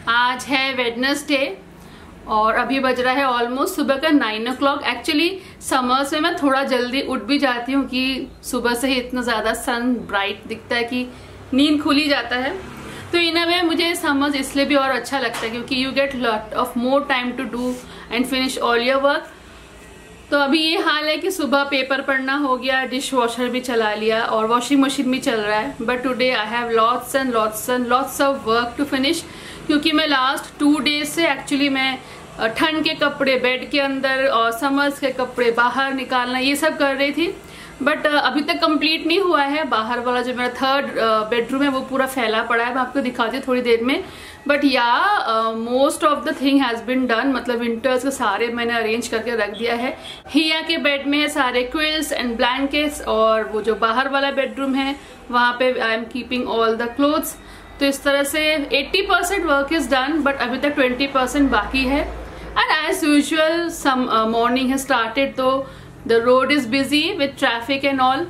आज है वेडनेसडे और अभी बज रहा है ऑलमोस्ट सुबह का 9 o'clock। एक्चुअली समर्स में मैं थोड़ा जल्दी उठ भी जाती हूँ कि सुबह से ही इतना ज़्यादा सन ब्राइट दिखता है कि नींद खुल ही जाता है। तो इन अ वे मुझे समर्स इसलिए भी और अच्छा लगता है क्योंकि you get lot of more time to do and finish all your work. तो अभी ये हाल है कि सुबह पेपर पढ़ना हो गया, डिश वॉशर भी चला लिया और वॉशिंग मशीन भी चल रहा है। But today I have lots of work to finish क्योंकि मैं लास्ट 2 days से एक्चुअली मैं ठंड के कपड़े बेड के अंदर और समर्स के कपड़े बाहर निकालना ये सब कर रही थी। बट अभी तक कंप्लीट नहीं हुआ है। बाहर वाला जो मेरा 3rd बेडरूम है वो पूरा फैला पड़ा है, मैं आपको दिखाती हूँ थोड़ी देर में। बट या most of the thing has been done, मतलब विंटर्स के सारे मैंने अरेंज करके रख दिया है। हिया के बेड में है सारे क्विल्स एंड ब्लैंकेट्स और वो जो बाहर वाला बेडरूम है वहाँ पे I am keeping all the clothes. तो इस तरह से 80% वर्क इज डन बट अभी तक 20% बाकी है। And as usual some morning है स्टार्टेड, तो the road is busy with traffic and all.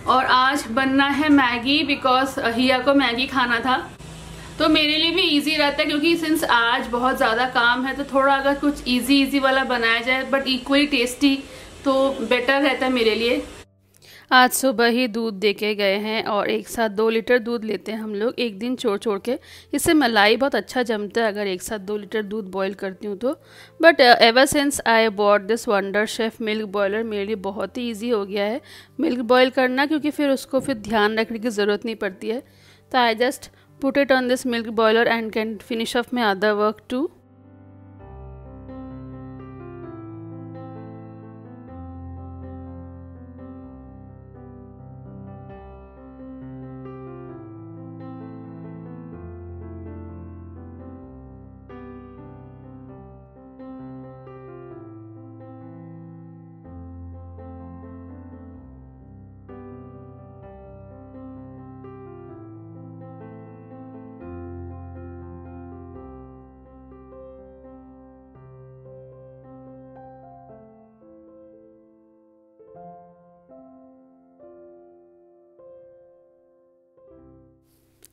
और आज बनना है मैगी बिकॉज हिया को मैगी खाना था। तो मेरे लिए भी इजी रहता है क्योंकि सिंस आज बहुत ज़्यादा काम है तो थोड़ा अगर कुछ इजी वाला बनाया जाए बट इक्वली टेस्टी तो बेटर रहता है मेरे लिए। आज सुबह ही दूध दे के गए हैं और एक साथ 2 लीटर दूध लेते हैं हम लोग, एक दिन छोड़ के। इससे मलाई बहुत अच्छा जमता है अगर एक साथ 2 लीटर दूध बॉईल करती हूँ तो। But ever since I bought this wonder chef milk boiler मेरे लिए बहुत ही ईजी हो गया है मिल्क बॉयल करना, क्योंकि फिर उसको ध्यान रखने की ज़रूरत नहीं पड़ती है। तो I just put it on this milk boiler and can finish off my other work too.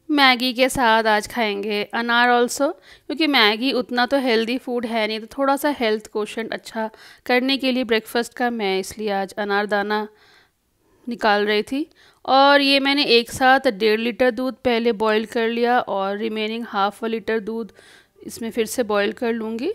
Maggi के साथ आज खाएंगे अनार ऑल्सो, क्योंकि मैगी उतना तो हेल्दी फूड है नहीं, तो थोड़ा सा हेल्थ कोशेंट अच्छा करने के लिए ब्रेकफास्ट का मैं इसलिए आज अनारदाना निकाल रही थी। और ये मैंने एक साथ 1.5 लीटर दूध पहले बॉईल कर लिया और रिमेनिंग ½ लीटर दूध इसमें फिर से बॉईल कर लूँगी।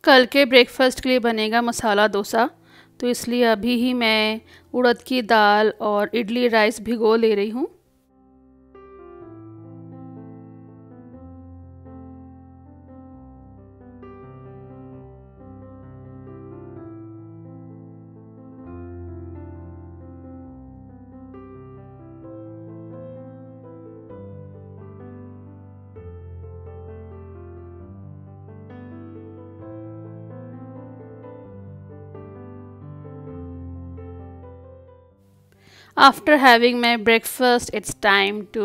कल के ब्रेकफास्ट के लिए बनेगा मसाला डोसा, तो इसलिए अभी ही मैं उड़द की दाल और इडली राइस भिगो ले रही हूँ। After having my breakfast it's time to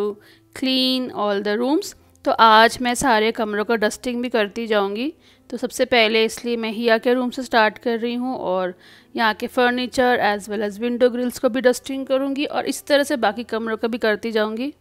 clean all the rooms. तो आज मैं सारे कमरों का डस्टिंग भी करती जाऊंगी। तो सबसे पहले इसलिए मैं हिया के रूम से स्टार्ट कर रही हूँ और यहाँ के furniture as well as window grills को भी डस्टिंग करूँगी और इस तरह से बाकी कमरों का भी करती जाऊँगी।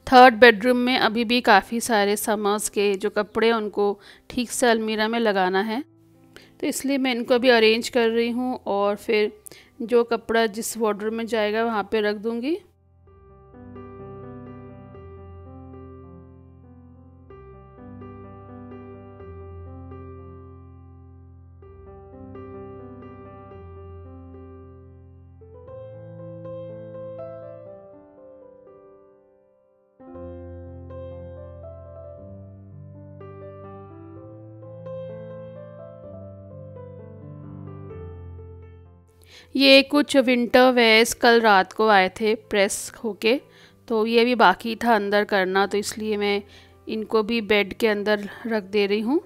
थर्ड बेडरूम में अभी भी काफ़ी सारे समर्स के जो कपड़े हैं उनको ठीक से अलमीरा में लगाना है, तो इसलिए मैं इनको अभी अरेंज कर रही हूँ और फिर जो कपड़ा जिस वार्डरोब में जाएगा वहाँ पे रख दूँगी। ये कुछ विंटर वेयर्स कल रात को आए थे प्रेस होके, तो ये भी बाकी था अंदर करना, तो इसलिए मैं इनको भी बेड के अंदर रख दे रही हूँ।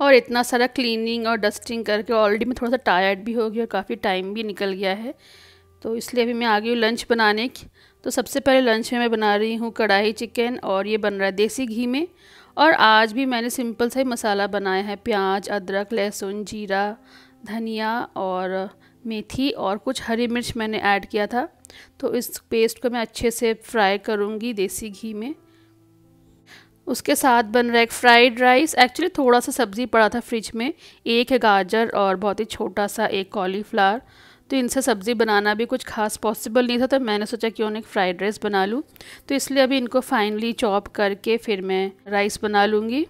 और इतना सारा क्लीनिंग और डस्टिंग करके ऑलरेडी मैं थोड़ा सा टायर्ड भी हो गई और काफ़ी टाइम भी निकल गया है, तो इसलिए अभी मैं आ गई हूँ लंच बनाने की। तो सबसे पहले लंच में मैं बना रही हूँ कढ़ाई चिकन, और ये बन रहा है देसी घी में। और आज भी मैंने सिंपल सा ही मसाला बनाया है, प्याज, अदरक, लहसुन, जीरा, धनिया और मेथी और कुछ हरी मिर्च मैंने ऐड किया था। तो इस पेस्ट को मैं अच्छे से फ्राई करूँगी देसी घी में। उसके साथ बन रहा है एक फ्राइड राइस। एक्चुअली थोड़ा सा सब्ज़ी पड़ा था फ्रिज में, एक है गाजर और बहुत ही छोटा सा एक कॉलीफ्लावर, तो इनसे सब्ज़ी बनाना भी कुछ खास पॉसिबल नहीं था, तो मैंने सोचा क्यों ना एक फ़्राइड राइस बना लूँ। तो इसलिए अभी इनको फाइनली चॉप करके फिर मैं राइस बना लूँगी।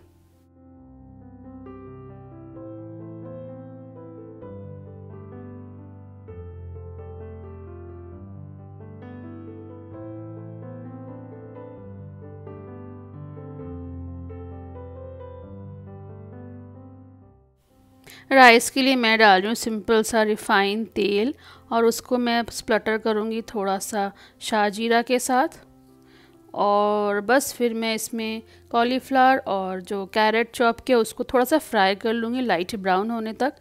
राइस के लिए मैं डाल रही हूँ सिंपल सा रिफ़ाइन तेल, और उसको मैं स्प्लटर करूँगी थोड़ा सा शाहजीरा के साथ। और बस फिर मैं इसमें कॉलीफ्लावर और जो कैरेट चॉप किया उसको थोड़ा सा फ्राई कर लूँगी लाइट ब्राउन होने तक।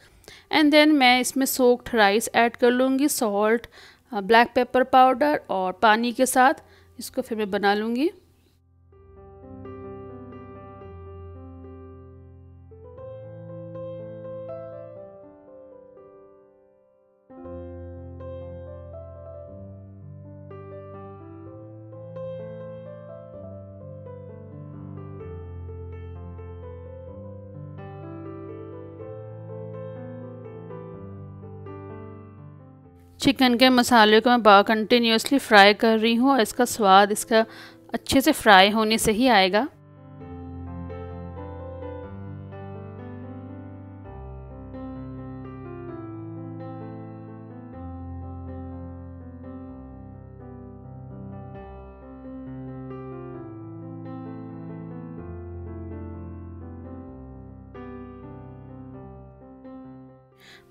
एंड देन मैं इसमें सोक्ड राइस ऐड कर लूँगी, सॉल्ट, ब्लैक पेपर पाउडर और पानी के साथ। इसको फिर मैं बना लूँगी। चिकन के मसाले को मैं कंटिन्यूसली फ्राई कर रही हूँ, और इसका स्वाद इसका अच्छे से फ्राई होने से ही आएगा।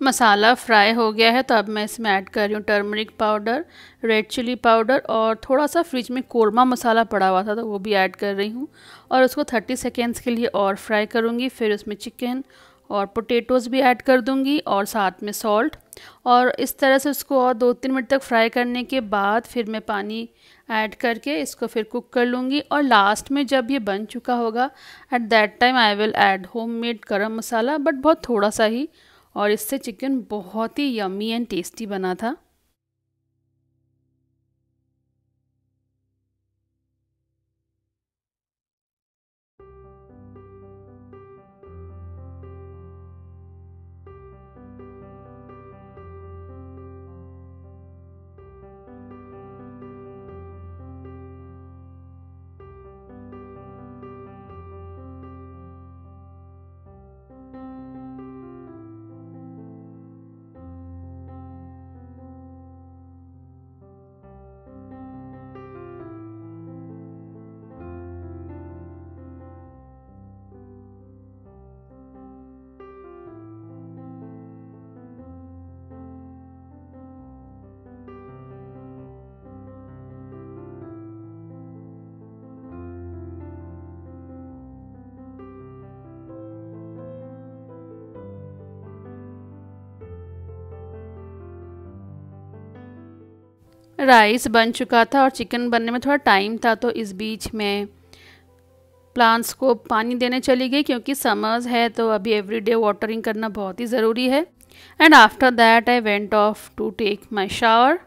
मसाला फ्राई हो गया है, तो अब मैं इसमें ऐड कर रही हूँ turmeric powder, red chilli powder, और थोड़ा सा फ्रिज में कोरमा मसाला पड़ा हुआ था तो वो भी ऐड कर रही हूँ। और उसको 30 सेकेंड्स के लिए और फ्राई करूँगी। फिर उसमें चिकन और पोटैटोज़ भी ऐड कर दूँगी और साथ में सॉल्ट, और इस तरह से उसको और 2-3 मिनट तक फ्राई करने के बाद फिर मैं पानी ऐड करके इसको फिर कुक कर लूँगी। और लास्ट में जब ये बन चुका होगा, at that time I will add homemade गरम मसाला, बट बहुत थोड़ा सा ही, और इससे चिकन बहुत ही यम्मी एंड टेस्टी बना था। राइस बन चुका था और चिकन बनने में थोड़ा टाइम था, तो इस बीच में प्लांट्स को पानी देने चली गई क्योंकि समर्स है तो अभी एवरीडे वाटरिंग करना बहुत ही ज़रूरी है। And after that I went off to take my shower.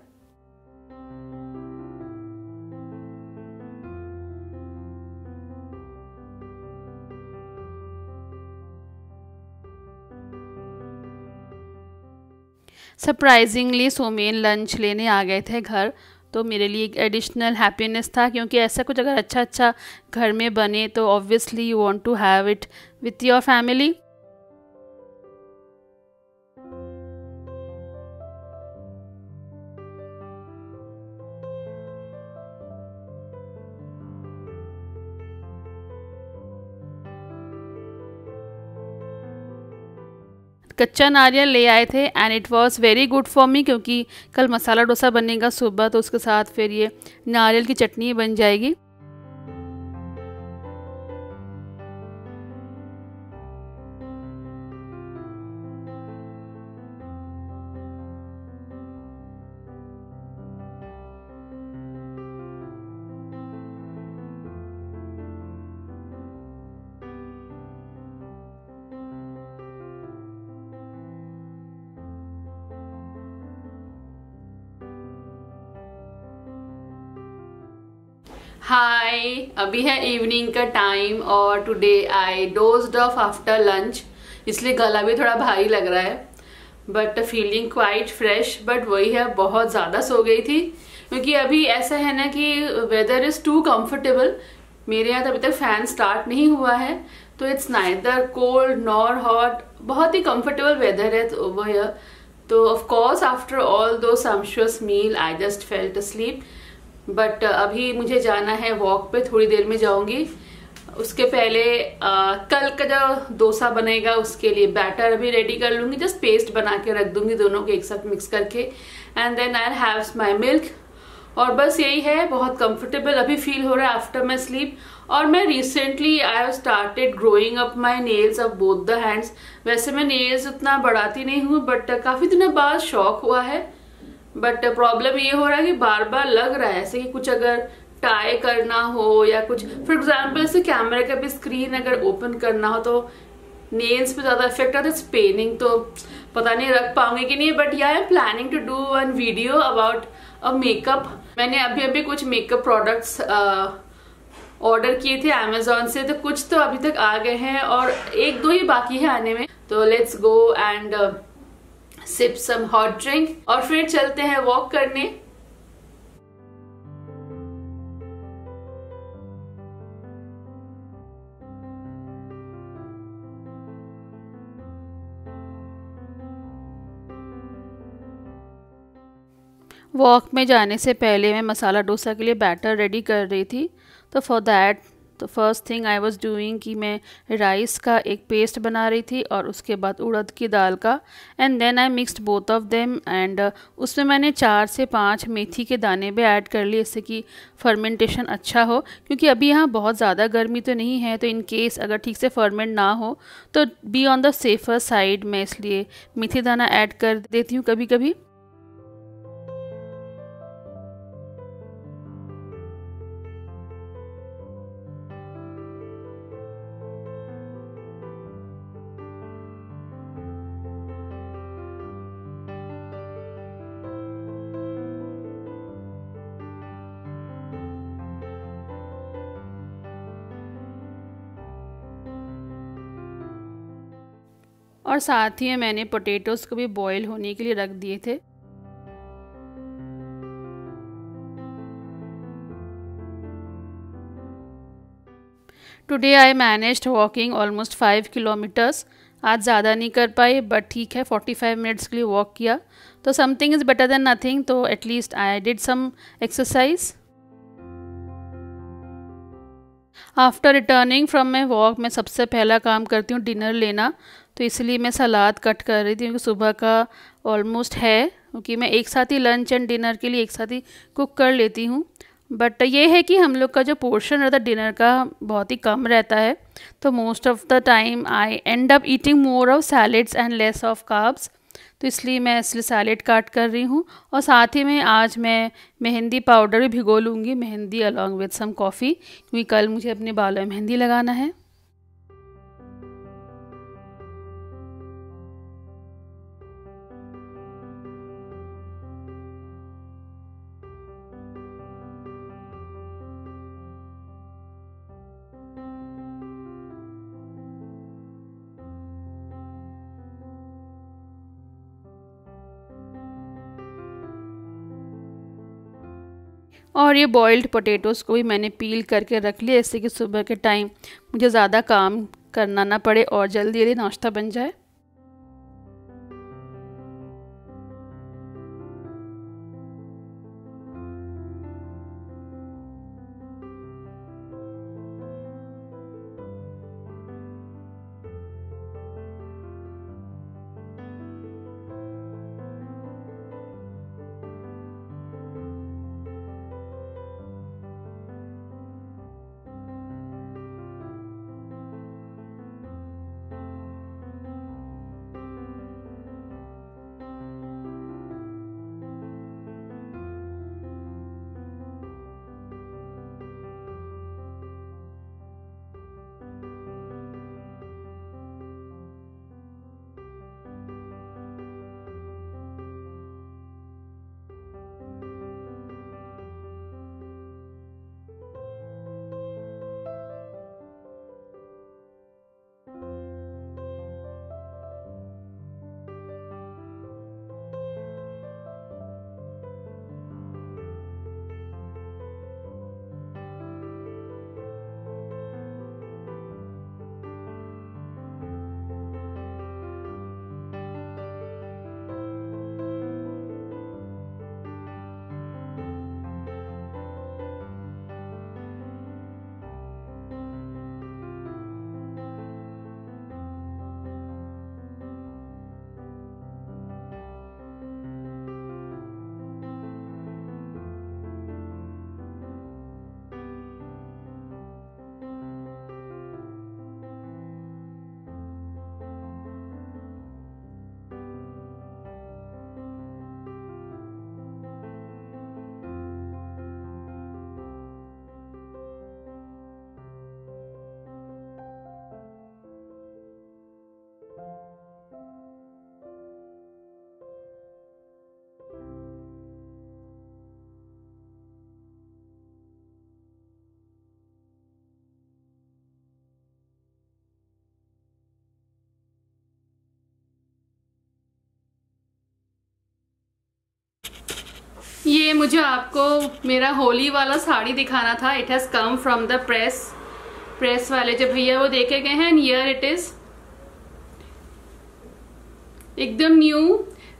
Surprisingly Somen lunch लेने आ गए थे घर, तो मेरे लिए एक एडिशनल हैप्पीनेस था क्योंकि ऐसा कुछ अगर अच्छा अच्छा घर में बने तो obviously you want to have it with your family. कच्चा नारियल ले आए थे and it was very good for me क्योंकि कल मसाला डोसा बनेगा सुबह, तो उसके साथ फिर ये नारियल की चटनी बन जाएगी। हाय, अभी है इवनिंग का टाइम और today I dozed of after lunch, इसलिए गला भी थोड़ा भारी लग रहा है but feeling quite fresh. But वही है, बहुत ज़्यादा सो गई थी क्योंकि अभी ऐसा है ना कि वेदर इज़ टू कंफर्टेबल। मेरे यहाँ तो अभी तक फैन स्टार्ट नहीं हुआ है, तो it's neither cold nor hot, बहुत ही कंफर्टेबल वेदर है ओवर हियर। तो of course after all though sumptuous meal I just felt asleep. But अभी मुझे जाना है वॉक पे, थोड़ी देर में जाऊंगी। उसके पहले कल का जो डोसा बनेगा उसके लिए बैटर अभी रेडी कर लूंगी, जस्ट पेस्ट बना के रख दूंगी दोनों को एक साथ मिक्स करके, and then I have my milk. और बस यही है, बहुत कंफर्टेबल अभी फील हो रहा है आफ्टर माई स्लीप। और मैं recently I have started growing up my nails of both the hands. वैसे मैं नेल्स उतना बढ़ाती नहीं हूँ बट काफी दिनों बाद शौक हुआ है। बट प्रॉब्लम ये हो रहा है कि बार बार लग रहा है ऐसे कि कुछ अगर टाई करना हो या कुछ, फॉर एग्जाम्पल जैसे कैमरे का भी स्क्रीन अगर ओपन करना हो तो नेल्स पे ज्यादा इफेक्ट आता है, स्पेनिंग तो पता नहीं रख पाऊंगी कि नहीं। But yeah I am planning to do one video about a makeup. मैंने अभी अभी कुछ मेकअप प्रोडक्ट्स ऑर्डर किए थे अमेजोन से, तो कुछ तो अभी तक आ गए हैं और एक दो ही बाकी है आने में। तो let's go and sip some hot drink और फिर चलते हैं वॉक करने। वॉक में जाने से पहले मैं मसाला डोसा के लिए बैटर रेडी कर रही थी। तो फॉर दैट तो first thing I was doing कि मैं राइस का एक पेस्ट बना रही थी और उसके बाद उड़द की दाल का, and then I mixed both of them. And उसमें मैंने 4 से 5 मेथी के दाने भी ऐड कर लिए इससे कि फर्मेंटेशन अच्छा हो, क्योंकि अभी यहाँ बहुत ज़्यादा गर्मी तो नहीं है, तो इन केस अगर ठीक से फर्मेंट ना हो तो be on the safer side मैं इसलिए मेथी दाना ऐड कर देती हूँ कभी कभी। और साथ ही में मैंने पोटैटोज़ को भी बॉईल होने के लिए रख दिए थे। Today I managed walking almost 5 kilometres. आज ज़्यादा नहीं कर पाई बट ठीक है, 45 मिनट्स के लिए वॉक किया, तो something is better than nothing. तो at least I did some exercise. After returning from my walk मैं सबसे पहला काम करती हूँ डिनर लेना, तो इसलिए मैं सलाद कट कर रही थी क्योंकि सुबह का ऑलमोस्ट है, क्योंकि मैं एक साथ ही लंच एंड डिनर के लिए एक साथ ही कुक कर लेती हूँ। बट ये है कि हम लोग का जो पोर्शन रहता है डिनर का बहुत ही कम रहता है, तो most of the time I and up eating more of salads and less of carbs. तो इसलिए मैं इसलिए सैलेड काट कर रही हूँ। और साथ ही में आज मैं मेहंदी पाउडर भी भिगो लूँगी, mehndi along with some coffee, क्योंकि कल मुझे अपने बालों में मेहंदी लगाना है। और ये बॉइल्ड पोटैटोज़ को भी मैंने पील करके रख लिया, इससे कि सुबह के टाइम मुझे ज़्यादा काम करना ना पड़े और जल्दी जल्दी नाश्ता बन जाए। ये मुझे आपको मेरा होली वाला साड़ी दिखाना था। It has come from the press वाले जो भैया वो देखे गए हैं, एंड हियर इट इज एकदम new.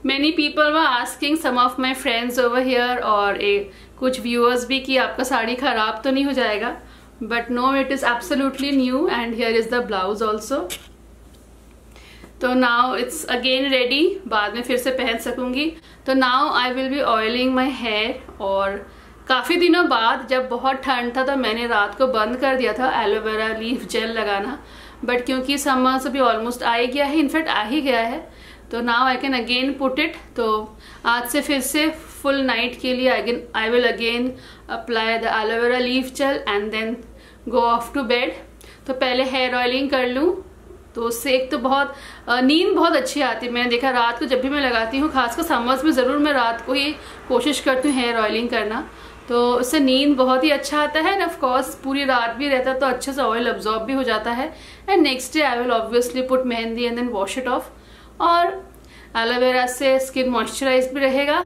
Many people were asking, some of my friends over here और कुछ व्यूअर्स भी, कि आपका साड़ी खराब तो नहीं हो जाएगा, but no, it is absolutely new and here is the blouse also. तो नाउ इट्स अगेन रेडी, बाद में फिर से पहन सकूंगी। तो now I will be oiling my hair. और काफ़ी दिनों बाद जब बहुत ठंड था तो मैंने रात को बंद कर दिया था एलोवेरा लीफ जेल लगाना, बट क्योंकि समर्स अभी ऑलमोस्ट आ ही गया है, इनफैक्ट आ ही गया है, तो now I can again put it. तो आज से फिर से फुल नाइट के लिए I will again apply the aloe vera leaf gel and then go off to bed. तो पहले हेयर ऑयलिंग कर लूँ, तो उससे एक तो बहुत नींद बहुत अच्छी आती है। मैंने देखा रात को जब भी मैं लगाती हूँ, खासकर समर्स में ज़रूर मैं रात को ही कोशिश करती हूँ हेयर ऑयलिंग करना, तो उससे नींद बहुत ही अच्छा आता है। एंड ऑफ कोर्स पूरी रात भी रहता है तो अच्छे से ऑयल अब्जॉर्ब भी हो जाता है। And next day I will obviously put mehndi and then wash it off. और एलोवेरा से स्किन मॉइस्चराइज भी रहेगा।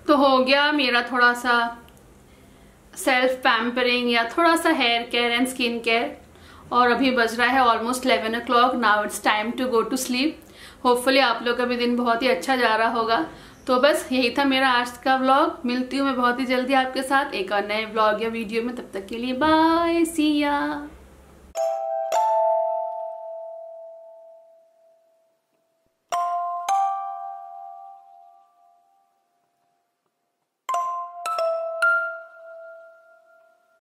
तो हो गया मेरा थोड़ा सा सेल्फ पैम्परिंग या थोड़ा सा hair care and skin care, और अभी बज रहा है almost 11 o'clock। Now it's time to go to sleep. Hopefully आप लोग का भी दिन बहुत ही अच्छा जा रहा होगा। तो बस यही था मेरा आज का व्लॉग। मिलती हूँ मैं बहुत ही जल्दी आपके साथ एक और नए व्लॉग या वीडियो में। तब तक के लिए बाय, सी या।